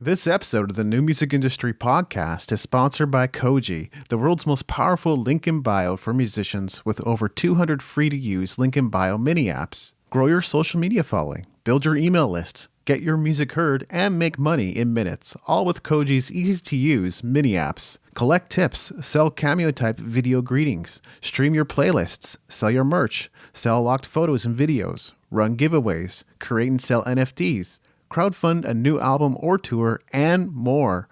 This episode of the New Music Industry Podcast is sponsored by Koji, the world's most powerful link in bio for musicians with over 200 free-to-use link in bio mini apps. Grow your social media following, build your email lists, get your music heard, and make money in minutes, all with Koji's easy-to-use mini apps. Collect tips, sell cameo-type video greetings, stream your playlists, sell your merch, sell locked photos and videos, run giveaways, create and sell NFTs, crowdfund a new album or tour, and more,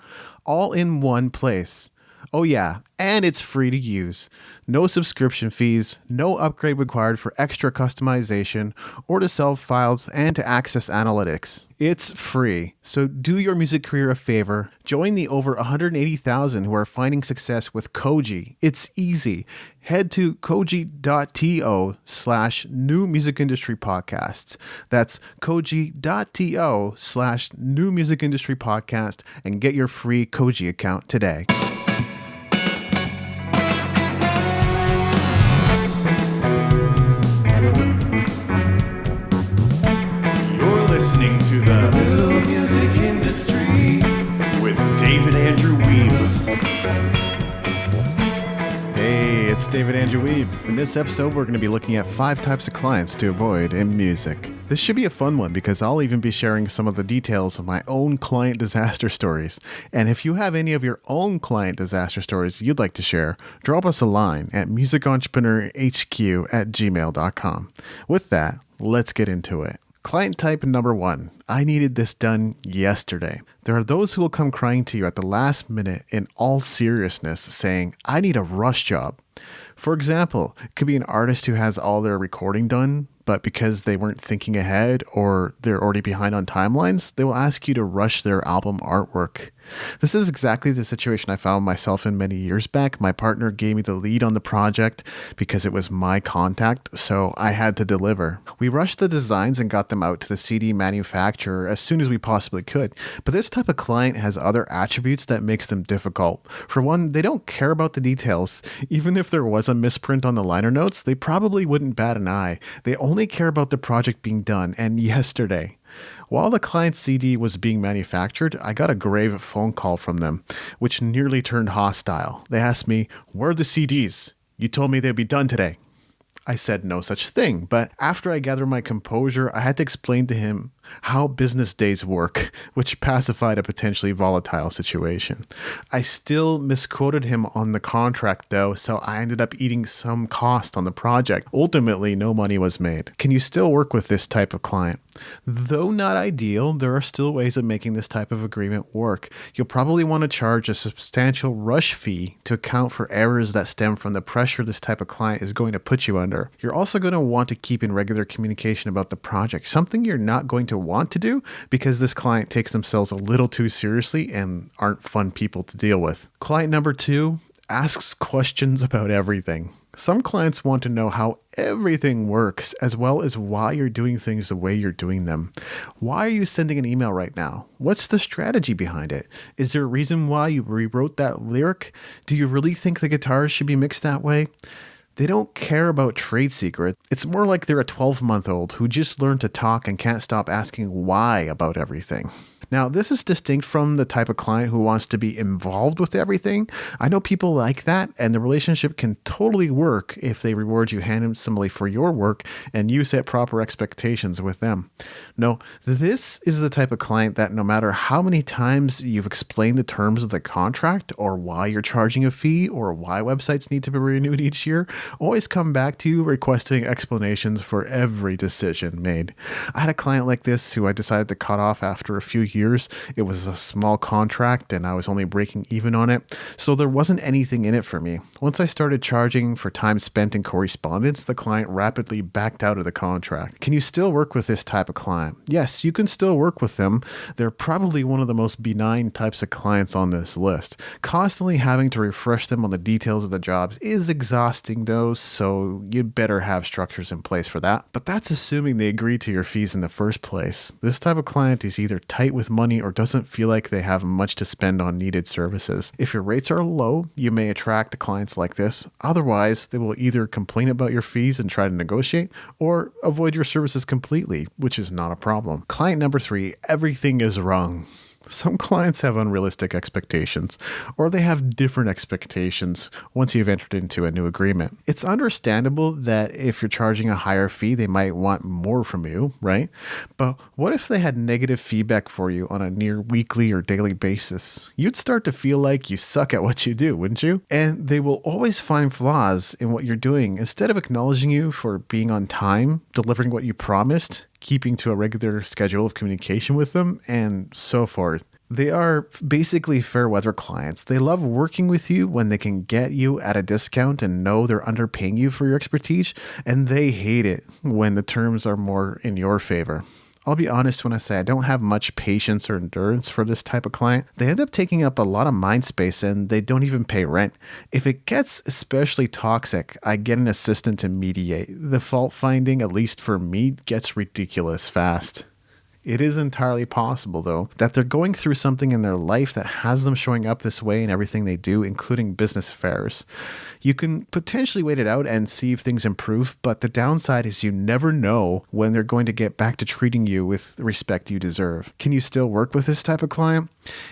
all in one place. Oh yeah, and it's free to use. No subscription fees, no upgrade required for extra customization or to sell files and to access analytics. It's free, so do your music career a favor. Join the over 180,000 who are finding success with Koji. It's easy. Head to koji.to/new music industry podcasts. That's koji.to/new music industry podcast and get your free Koji account today. Listening to the New Music Industry with David Andrew Weeb. Hey, it's David Andrew Weeb. In this episode, we're going to be looking at 5 types of clients to avoid in music. This should be a fun one because I'll even be sharing some of the details of my own client disaster stories. And if you have any of your own client disaster stories you'd like to share, drop us a line at musicentrepreneurhq@gmail.com. With that, let's get into it. Client type number 1. I needed this done yesterday. There are those who will come crying to you at the last minute in all seriousness saying, I need a rush job. For example, it could be an artist who has all their recording done, but because they weren't thinking ahead or they're already behind on timelines, they will ask you to rush their album artwork. This is exactly the situation I found myself in many years back. My partner gave me the lead on the project because it was my contact, so I had to deliver. We rushed the designs and got them out to the CD manufacturer as soon as we possibly could. But this type of client has other attributes that makes them difficult. For one, they don't care about the details. Even if there was a misprint on the liner notes, they probably wouldn't bat an eye. They only care about the project being done, and yesterday. While the client's CD was being manufactured, I got a grave phone call from them, which nearly turned hostile. They asked me, "Where are the CDs? You told me they'd be done today." I said no such thing, but after I gathered my composure, I had to explain to him how business days work, which pacified a potentially volatile situation. I still misquoted him on the contract though, so I ended up eating some cost on the project. Ultimately, no money was made. Can you still work with this type of client? Though not ideal, there are still ways of making this type of agreement work. You'll probably want to charge a substantial rush fee to account for errors that stem from the pressure this type of client is going to put you under. You're also going to want to keep in regular communication about the project, something you're not going to want to do because this client takes themselves a little too seriously and aren't fun people to deal with. Client number 2 asks questions about everything. Some clients want to know how everything works, as well as why you're doing things the way you're doing them. Why are you sending an email right now? What's the strategy behind it? Is there a reason why you rewrote that lyric? Do you really think the guitars should be mixed that way? They don't care about trade secrets. It's more like they're a 12-month-old who just learned to talk and can't stop asking why about everything. Now, this is distinct from the type of client who wants to be involved with everything. I know people like that, and the relationship can totally work if they reward you handsomely for your work and you set proper expectations with them. No, this is the type of client that no matter how many times you've explained the terms of the contract or why you're charging a fee or why websites need to be renewed each year, always come back to you requesting explanations for every decision made. I had a client like this who I decided to cut off after a few years. It was a small contract and I was only breaking even on it, so there wasn't anything in it for me. Once I started charging for time spent in correspondence, the client rapidly backed out of the contract. Can you still work with this type of client? Yes, you can still work with them. They're probably one of the most benign types of clients on this list. Constantly having to refresh them on the details of the jobs is exhausting though, so you'd better have structures in place for that. But that's assuming they agree to your fees in the first place. This type of client is either tight with money or doesn't feel like they have much to spend on needed services. If your rates are low, you may attract clients like this. Otherwise, they will either complain about your fees and try to negotiate or avoid your services completely, which is not a problem. Client number 3, everything is wrong. Some clients have unrealistic expectations, or they have different expectations once you've entered into a new agreement. It's understandable that if you're charging a higher fee, they might want more from you, right? But what if they had negative feedback for you on a near weekly or daily basis? You'd start to feel like you suck at what you do, wouldn't you? And they will always find flaws in what you're doing. Instead of acknowledging you for being on time, delivering what you promised, keeping to a regular schedule of communication with them, and so forth. They are basically fair weather clients. They love working with you when they can get you at a discount and know they're underpaying you for your expertise, and they hate it when the terms are more in your favor. I'll be honest when I say I don't have much patience or endurance for this type of client. They end up taking up a lot of mind space and they don't even pay rent. If it gets especially toxic, I get an assistant to mediate. The fault finding, at least for me, gets ridiculous fast. It is entirely possible, though, that they're going through something in their life that has them showing up this way in everything they do, including business affairs. You can potentially wait it out and see if things improve, but the downside is you never know when they're going to get back to treating you with the respect you deserve. Can you still work with this type of client?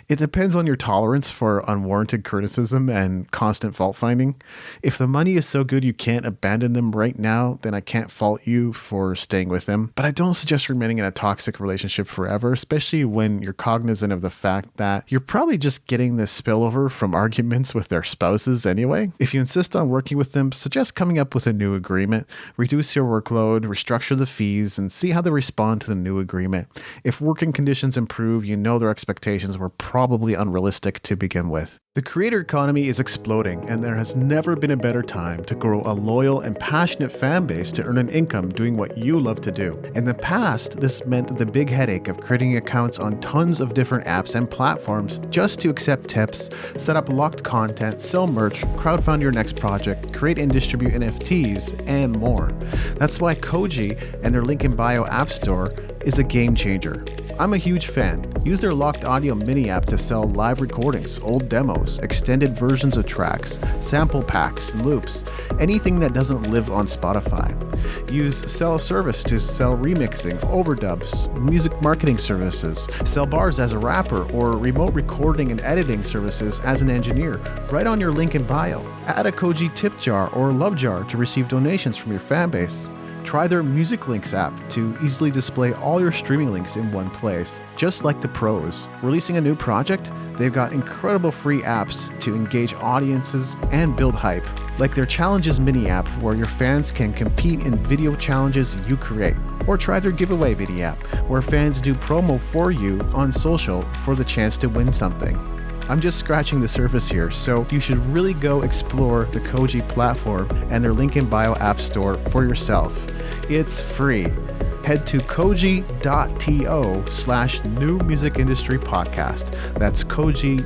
It depends on your tolerance for unwarranted criticism and constant fault finding. If the money is so good you can't abandon them right now, then I can't fault you for staying with them. But I don't suggest remaining in a toxic relationship forever, especially when you're cognizant of the fact that you're probably just getting this spillover from arguments with their spouses anyway. If you insist on working with them, suggest coming up with a new agreement, reduce your workload, restructure the fees, and see how they respond to the new agreement. If working conditions improve, you know their expectations were probably unrealistic to begin with. The creator economy is exploding, and there has never been a better time to grow a loyal and passionate fan base to earn an income doing what you love to do. In the past, this meant the big headache of creating accounts on tons of different apps and platforms just to accept tips, set up locked content, sell merch, crowdfund your next project, create and distribute NFTs, and more. That's why Koji and their link in bio app store is a game changer. I'm a huge fan. Use their locked audio mini app to sell live recordings, old demos, extended versions of tracks, sample packs, loops, anything that doesn't live on Spotify. Use Sell a Service to sell remixing, overdubs, music marketing services, sell bars as a rapper, or remote recording and editing services as an engineer, right on your link in bio. Add a Koji tip jar or love jar to receive donations from your fan base. Try their Music Links app to easily display all your streaming links in one place, just like the pros. Releasing a new project? They've got incredible free apps to engage audiences and build hype, like their Challenges mini app where your fans can compete in video challenges you create. Or try their Giveaway mini app, where fans do promo for you on social for the chance to win something. I'm just scratching the surface here, so you should really go explore the Koji platform and their link in bio app store for yourself. It's free. Head to koji.to/new music industry podcast. That's koji.to/new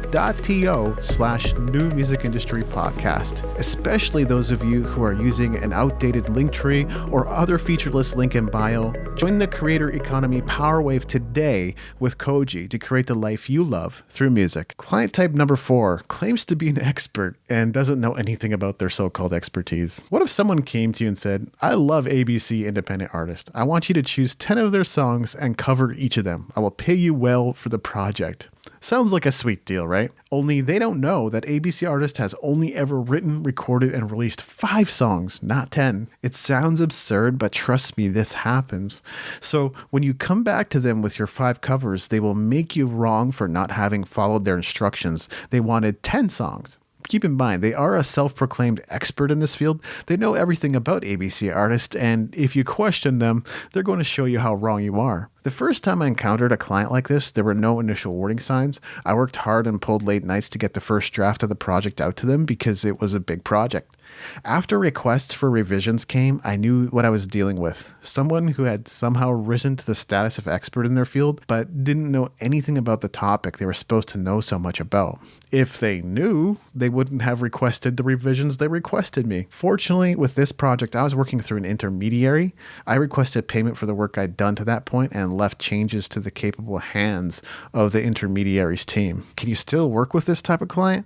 music industry podcast. Especially those of you who are using an outdated link tree or other featureless link in bio. Join the creator economy power wave today with Koji to create the life you love through music. Client type number 4 claims to be an expert and doesn't know anything about their so-called expertise. What if someone came to you and said, I love ABC independent artist. I want you to choose 10 of their songs and cover each of them. I will pay you well for the project. Sounds like a sweet deal, right? Only they don't know that ABC Artist has only ever written, recorded, and released 5 songs, not 10. It sounds absurd, but trust me, this happens. So when you come back to them with your 5 covers, they will make you wrong for not having followed their instructions. They wanted 10 songs. Keep in mind, they are a self-proclaimed expert in this field. They know everything about ABC Artist, and if you question them, they're going to show you how wrong you are. The first time I encountered a client like this, there were no initial warning signs. I worked hard and pulled late nights to get the first draft of the project out to them because it was a big project. After requests for revisions came, I knew what I was dealing with. Someone who had somehow risen to the status of expert in their field, but didn't know anything about the topic they were supposed to know so much about. If they knew, they wouldn't have requested the revisions they requested me. Fortunately, with this project, I was working through an intermediary. I requested payment for the work I'd done to that point and and left changes to the capable hands of the intermediaries team. Can you still work with this type of client?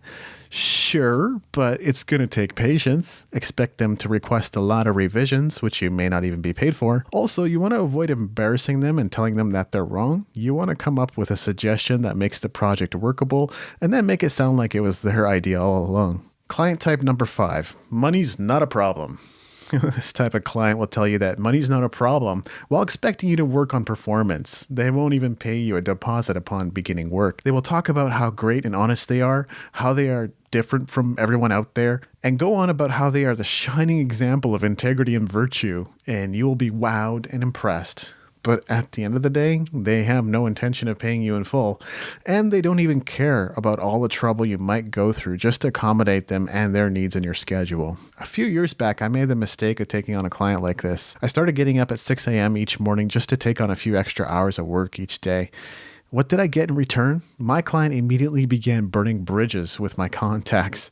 Sure, but it's going to take patience. Expect them to request a lot of revisions, which you may not even be paid for. Also, you want to avoid embarrassing them and telling them that they're wrong. You want to come up with a suggestion that makes the project workable and then make it sound like it was their idea all along. Client type number 5, money's not a problem. This type of client will tell you that money's not a problem while expecting you to work on performance. They won't even pay you a deposit upon beginning work. They will talk about how great and honest they are, how they are different from everyone out there, and go on about how they are the shining example of integrity and virtue, and you will be wowed and impressed. But at the end of the day, they have no intention of paying you in full, and they don't even care about all the trouble you might go through just to accommodate them and their needs in your schedule. A few years back, I made the mistake of taking on a client like this. I started getting up at 6 a.m. each morning just to take on a few extra hours of work each day. What did I get in return? My client immediately began burning bridges with my contacts.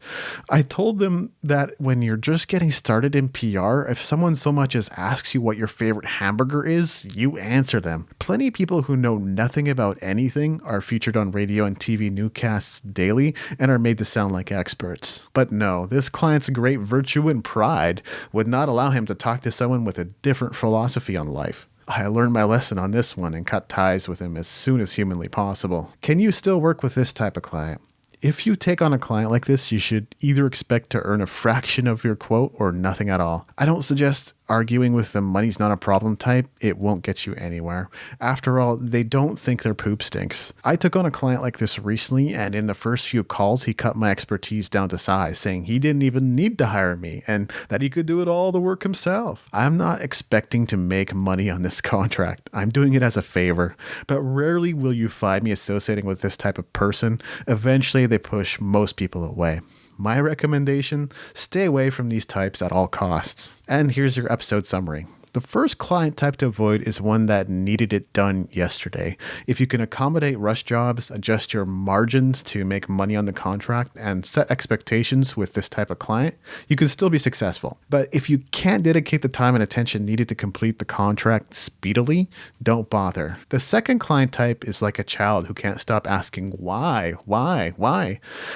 I told them that when you're just getting started in PR, if someone so much as asks you what your favorite hamburger is, you answer them. Plenty of people who know nothing about anything are featured on radio and TV newscasts daily and are made to sound like experts. But no, this client's great virtue and pride would not allow him to talk to someone with a different philosophy on life. I learned my lesson on this one and cut ties with him as soon as humanly possible. Can you still work with this type of client? If you take on a client like this, you should either expect to earn a fraction of your quote or nothing at all. I don't suggest arguing with the money's not a problem type. It won't get you anywhere. After all, they don't think their poop stinks. I took on a client like this recently, and in the first few calls, he cut my expertise down to size, saying he didn't even need to hire me and that he could do it all the work himself. I'm not expecting to make money on this contract. I'm doing it as a favor, but rarely will you find me associating with this type of person. Eventually, they push most people away. My recommendation, stay away from these types at all costs. And here's your episode summary. The first client type to avoid is one that needed it done yesterday. If you can accommodate rush jobs, adjust your margins to make money on the contract, and set expectations with this type of client, you can still be successful. But if you can't dedicate the time and attention needed to complete the contract speedily, don't bother. The second client type is like a child who can't stop asking why.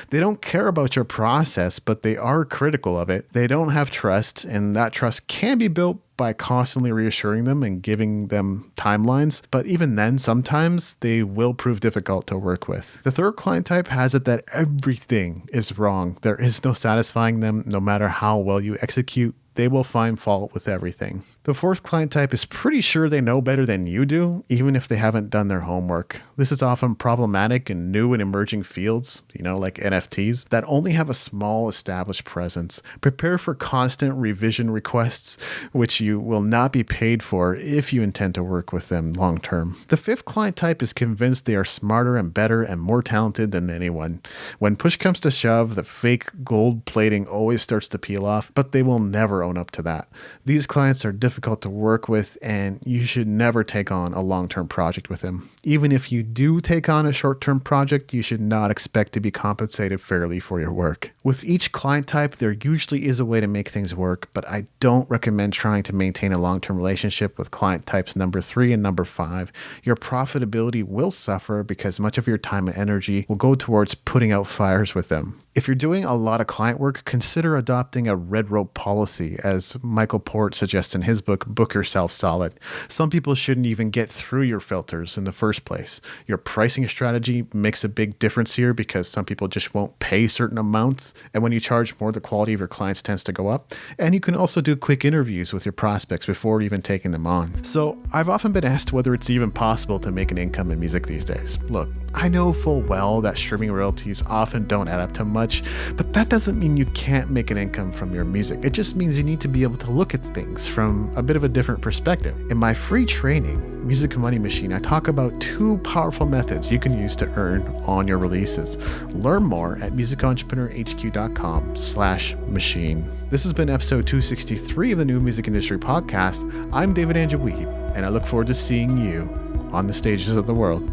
They don't care about your process, but they are critical of it. They don't have trust, and that trust can be built by constantly reassuring them and giving them timelines. But even then, sometimes they will prove difficult to work with. The third client type has it that everything is wrong. There is no satisfying them, no matter how well you execute. They will find fault with everything. The fourth client type is pretty sure they know better than you do, even if they haven't done their homework. This is often problematic in new and emerging fields, like NFTs, that only have a small established presence. Prepare for constant revision requests, which you will not be paid for if you intend to work with them long term. The fifth client type is convinced they are smarter and better and more talented than anyone. When push comes to shove, the fake gold plating always starts to peel off, but they will never own up to that. These clients are difficult to work with, and you should never take on a long-term project with them. Even if you do take on a short-term project, you should not expect to be compensated fairly for your work. With each client type, there usually is a way to make things work, but I don't recommend trying to maintain a long-term relationship with client types number 3 and number 5. Your profitability will suffer because much of your time and energy will go towards putting out fires with them. If you're doing a lot of client work, consider adopting a red rope policy, as Michael Port suggests in his book, Book Yourself Solid. Some people shouldn't even get through your filters in the first place. Your pricing strategy makes a big difference here because some people just won't pay certain amounts. And when you charge more, the quality of your clients tends to go up. And you can also do quick interviews with your prospects before even taking them on. So I've often been asked whether it's even possible to make an income in music these days. Look, I know full well that streaming royalties often don't add up to much, but that doesn't mean you can't make an income from your music. It just means you need to be able to look at things from a bit of a different perspective. In my free training, Music Money Machine, I talk about 2 powerful methods you can use to earn on your releases. Learn more at musicentrepreneur.hq.com/machine. This has been episode 263 of the New Music Industry Podcast. I'm David Andrew Weeb, and I look forward to seeing you on the stages of the world.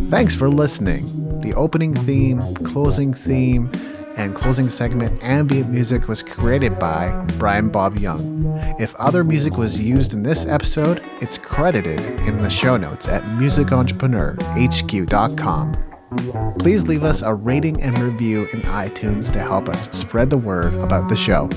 Thanks for listening. The opening theme, closing theme, And closing segment ambient music was created by Brian Bob Young. If other music was used in this episode, it's credited in the show notes at musicentrepreneurhq.com. Please leave us a rating and review in iTunes to help us spread the word about the show.